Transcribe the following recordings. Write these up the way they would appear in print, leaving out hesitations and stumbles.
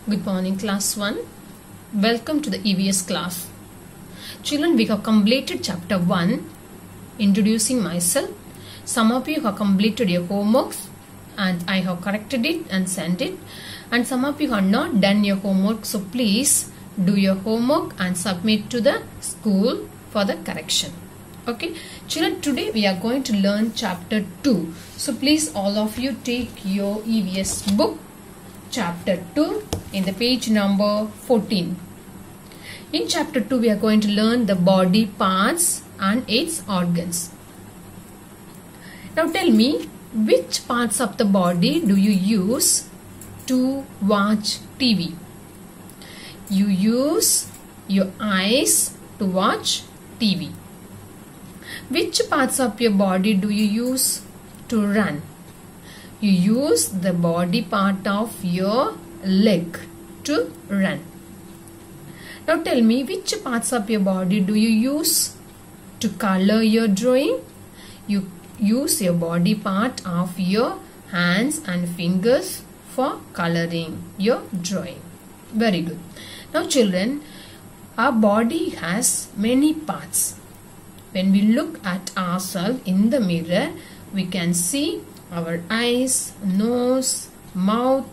Good morning, class 1. Welcome to the EVS class. Children, we have completed chapter 1, introducing myself. Some of you have completed your homeworks and I have corrected it and sent it. And some of you have not done your homework, so please do your homework and submit to the school for the correction. Okay, children, today we are going to learn chapter 2. So please all of you take your EVS book, chapter 2, in the page number 14. In chapter 2 we are going to learn the body parts and its organs. Now tell me, which parts of the body do you use to watch TV? You use your eyes to watch TV. Which parts of your body do you use to run? You use the body part of your leg to run. Now tell me, which parts of your body do you use to color your drawing? You use your body part of your hands and fingers for coloring your drawing. Very good. Now children, our body has many parts. When we look at ourselves in the mirror, we can see our eyes, nose, mouth,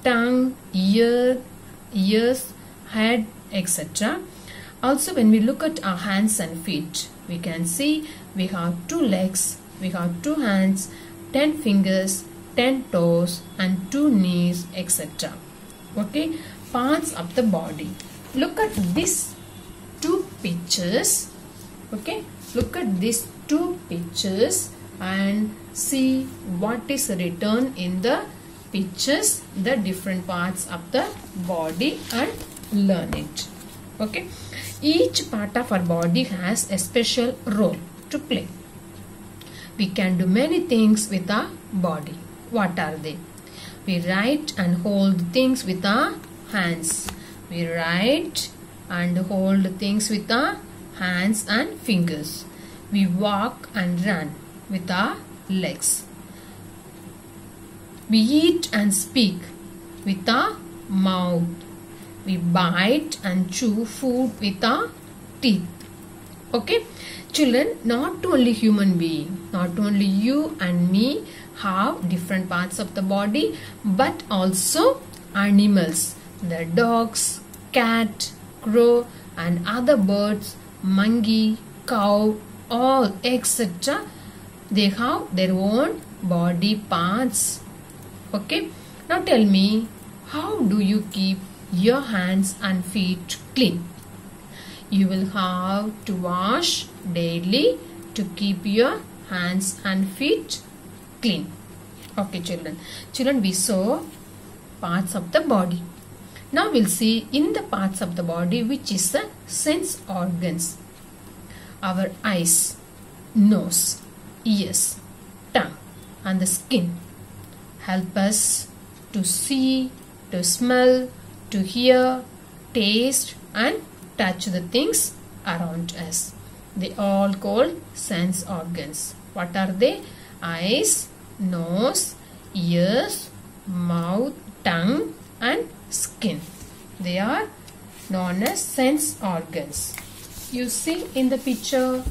tongue, ears, head, etc. Also, when we look at our hands and feet, we can see we have 2 legs, we have 2 hands, 10 fingers, 10 toes and 2 knees, etc. Okay, parts of the body. Look at these 2 pictures. Okay, look at these 2 pictures and see what is written in the pictures, the different parts of the body, and learn it. Okay, each part of our body has a special role to play. We can do many things with our body. What are they? We write and hold things with our hands. We write and hold things with our hands and fingers. We walk and run with our legs. We eat and speak with our mouth. We bite and chew food with our teeth. Okay, children, not only human being, not only you and me have different parts of the body, but also animals. The dogs, cat, crow and other birds, monkey, cow, all etc. They have their own body parts. Okay, now tell me, how do you keep your hands and feet clean? You will have to wash daily to keep your hands and feet clean. Okay, children, we saw parts of the body. Now we'll see in the parts of the body which is the sense organs. Our eyes, nose, ears, tongue and the skin help us to see, to smell, to hear, taste and touch the things around us. They all called sense organs. What are they? Eyes, nose, ears, mouth, tongue and skin. They are known as sense organs. You see in the picture,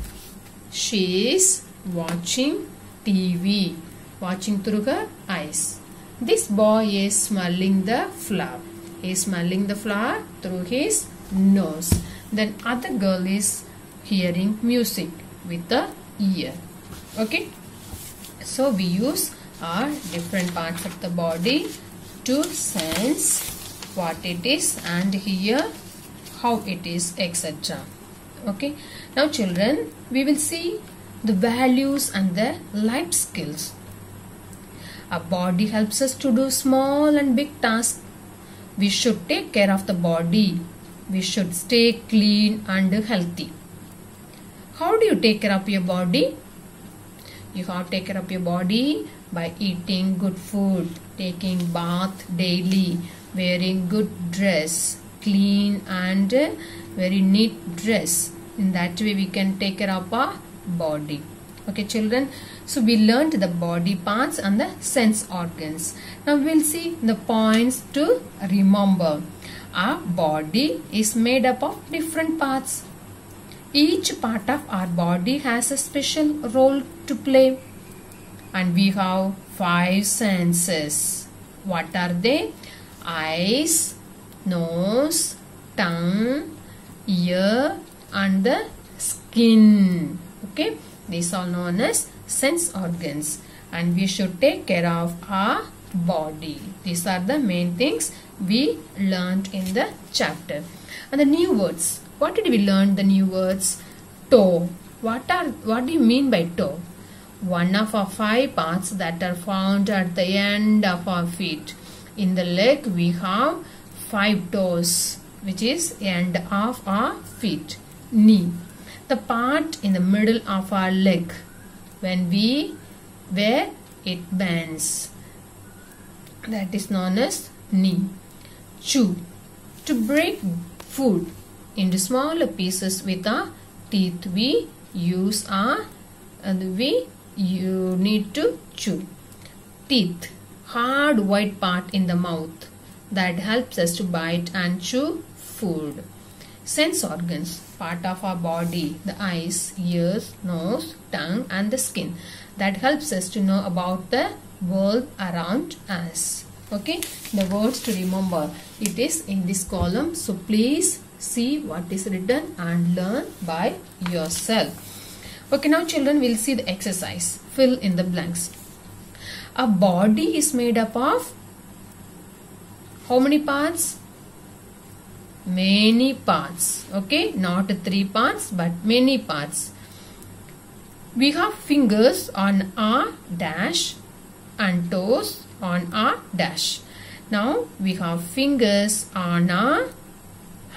she is watching TV, watching through her eyes. This boy is smelling the flower. He is smelling the flower through his nose. Then other girl is hearing music with the ear. Okay, so we use our different parts of the body to sense what it is and hear how it is, etc. Okay, now children, we will see the values and the life skills. Our body helps us to do small and big tasks. We should take care of the body. We should stay clean and healthy. How do you take care of your body? You have to take care of your body by eating good food, taking bath daily, wearing good dress, clean and very neat dress. In that way we can take care of our body. Okay, children, so we learned the body parts and the sense organs. Now we will see the points to remember. Our body is made up of different parts. Each part of our body has a special role to play. And we have 5 senses. What are they? Eyes, nose, tongue, ear and the skin. Okay, these are known as sense organs, and we should take care of our body. These are the main things we learned in the chapter. And the new words. What did we learn? The new words. Toe. What do you mean by toe? One of our 5 parts that are found at the end of our feet. In the leg we have 5 toes, which is end of our feet. Knee. The part in the middle of our leg where it bends. That is known as knee. Chew. To break food into smaller pieces with our teeth, we need to chew. Teeth. Hard white part in the mouth that helps us to bite and chew food. Sense organs, part of our body, the eyes, ears, nose, tongue and the skin, that helps us to know about the world around us. Okay, the words to remember, it is in this column, so please see what is written and learn by yourself. Okay, now children, will see the exercise. Fill in the blanks. A body is made up of how many parts? Many parts. Okay, not 3 parts but many parts. We have fingers on our dash and toes on our dash. Now we have fingers on our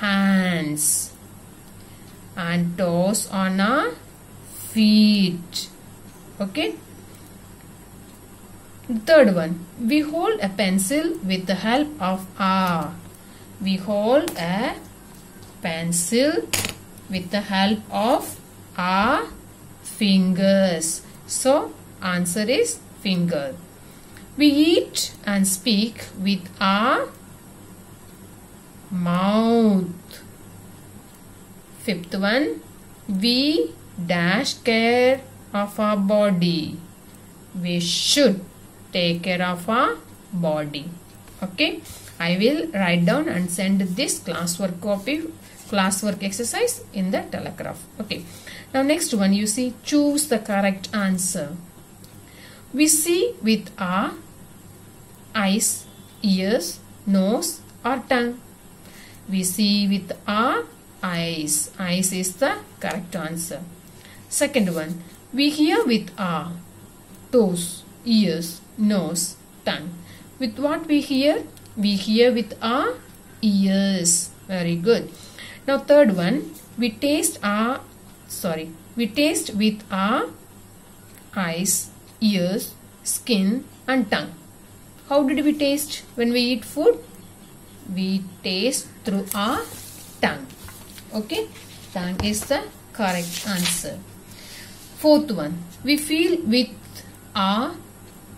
hands and toes on our feet. Okay. The third one, we hold a pencil with the help of our. We hold a pencil with the help of our fingers. So answer is finger. We eat and speak with our mouth. Fifth one, we dash care of our body. We should take care of our body. Okay, I will write down and send this classwork exercise in the telegraph. Okay, now next one, you see, choose the correct answer. We see with our eyes, ears, nose or tongue. We see with our eyes. Eyes is the correct answer. Second one, we hear with our toes, ears, nose, tongue. With what we hear? We hear with our ears. Very good. Now third one, we taste with our eyes, ears, skin and tongue. How did we taste when we eat food? We taste through our tongue. Okay, tongue is the correct answer. Fourth one, we feel with our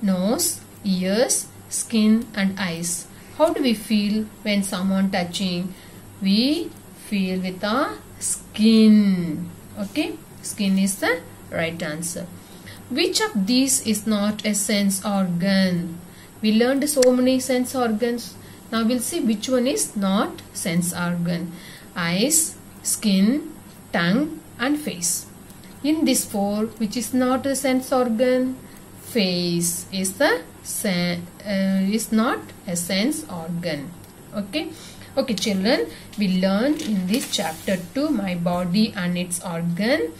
nose, ears, skin and eyes. How do we feel when someone touching? We feel with our skin. Okay, skin is the right answer. Which of these is not a sense organ? We learned so many sense organs. Now we'll see which one is not sense organ. Eyes, skin, tongue and face. In this 4, which is not a sense organ? Face is not a sense organ. Okay. Okay children, we learned in this chapter 2 my body and its organ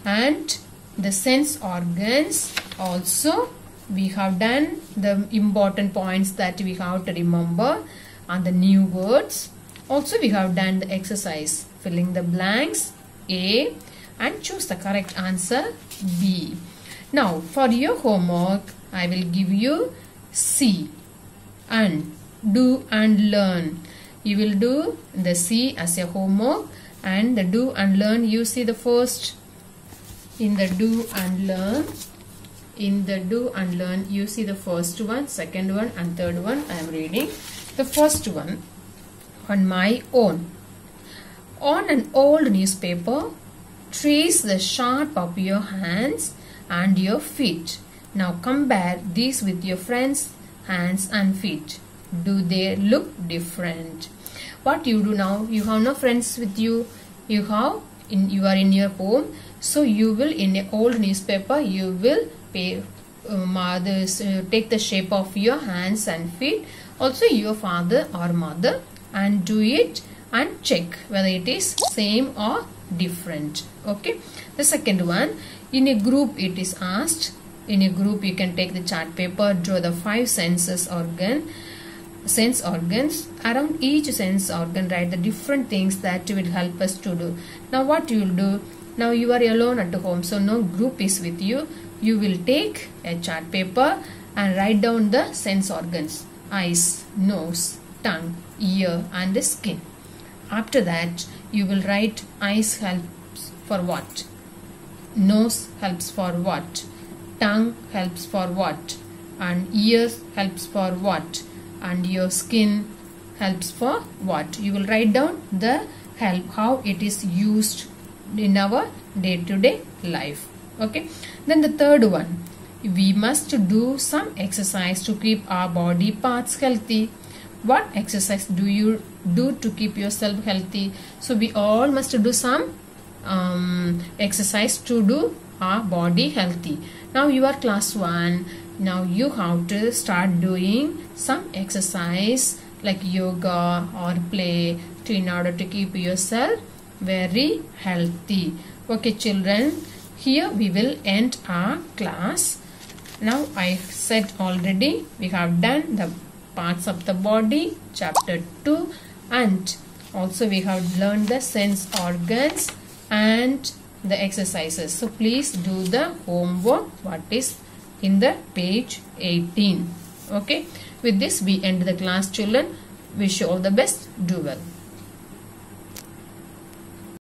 and the sense organs. Also we have done the important points that we have to remember and the new words. Also we have done the exercise filling the blanks A and choose the correct answer B. Now for your homework I will give you C and do and learn. You will do the C as a homework and the do and learn. You see the first in the do and learn. In the do and learn you see the first one, second one and third one. I am reading the first one. on my own. On an old newspaper, trace the shape of your hands and your feet. Now compare these with your friends' hands and feet. Do they look different? What you do now? You have no friends with you. You are in your home. So you will, in an old newspaper, you will take the shape of your hands and feet. Also your father or mother, and do it and check whether it is same or different. Okay. The second one, in a group it is asked. In a group you can take the chart paper, draw the 5 sense organs. Around each sense organ write the different things that will help us to do. Now what you will do? Now you are alone at home, so no group is with you. You will take a chart paper and write down the sense organs: eyes, nose, tongue, ear and the skin. After that you will write eyes helps for what, nose helps for what, tongue helps for what, and ears helps for what, and your skin helps for what. You will write down the help, how it is used in our day-to-day life. Okay. Then the third one, we must do some exercise to keep our body parts healthy. What exercise do you do to keep yourself healthy? So we all must do some exercise to do our body healthy. Now you are class 1. Now you have to start doing some exercise like yoga or play in order to keep yourself very healthy. Okay children, here we will end our class. Now I said already we have done the parts of the body, chapter 2, and also we have learned the sense organs and the exercises. So please do the homework what is in the page 18. Okay, with this we end the class children. Wish you all the best. Do well.